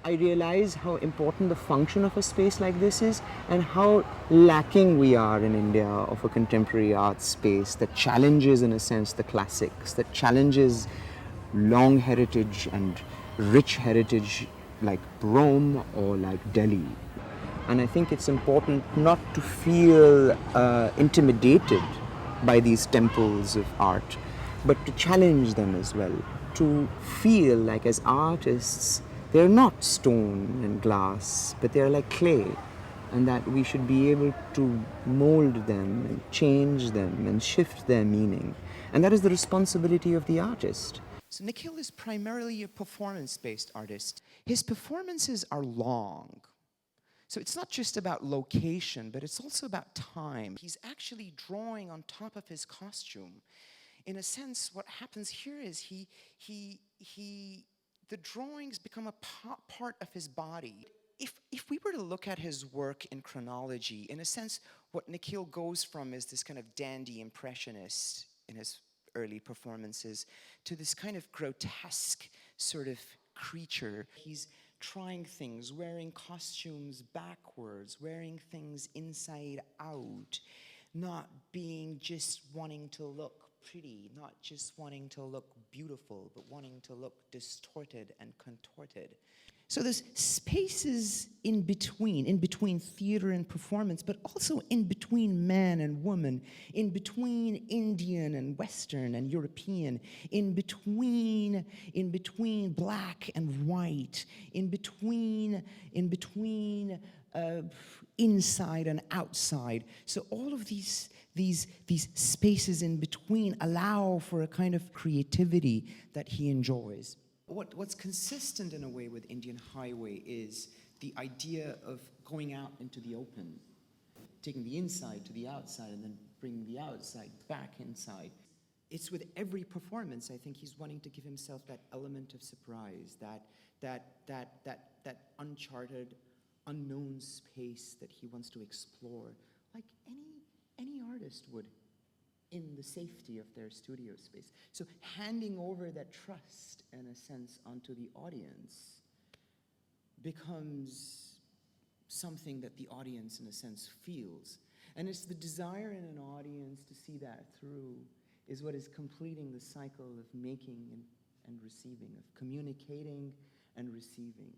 I realize how important the function of a space like this is and how lacking we are in India of a contemporary art space that challenges, in a sense, the classics, that challenges long heritage and rich heritage like Rome or like Delhi. And I think it's important not to feel intimidated by these temples of art, but to challenge them as well, to feel like as artists, they're not stone and glass, but they're like clay, and that we should be able to mold them and change them and shift their meaning. And that is the responsibility of the artist. So Nikhil is primarily a performance-based artist. His performances are long. So it's not just about location, but it's also about time. He's actually drawing on top of his costume. In a sense, what happens here is the drawings become a part of his body. If we were to look at his work in chronology, in a sense, what Nikhil goes from is this kind of dandy impressionist in his early performances to this kind of grotesque sort of creature. He's trying things, wearing costumes backwards, wearing things inside out, not being just wanting to look pretty, not just wanting to look beautiful, but wanting to look distorted and contorted. So there's spaces in between theater and performance, but also in between man and woman, in between Indian and Western and European, in between black and white, in between inside and outside. So all of these spaces in between allow for a kind of creativity that he enjoys. What's consistent in a way with Indian Highway is the idea of going out into the open, taking the inside to the outside and then bringing the outside back inside. It's with every performance, I think he's wanting to give himself that element of surprise, that uncharted, unknown space that he wants to explore, like any artist would in the safety of their studio space. So handing over that trust, in a sense, onto the audience becomes something that the audience, in a sense, feels. And it's the desire in an audience to see that through is what is completing the cycle of making and receiving, of communicating and receiving.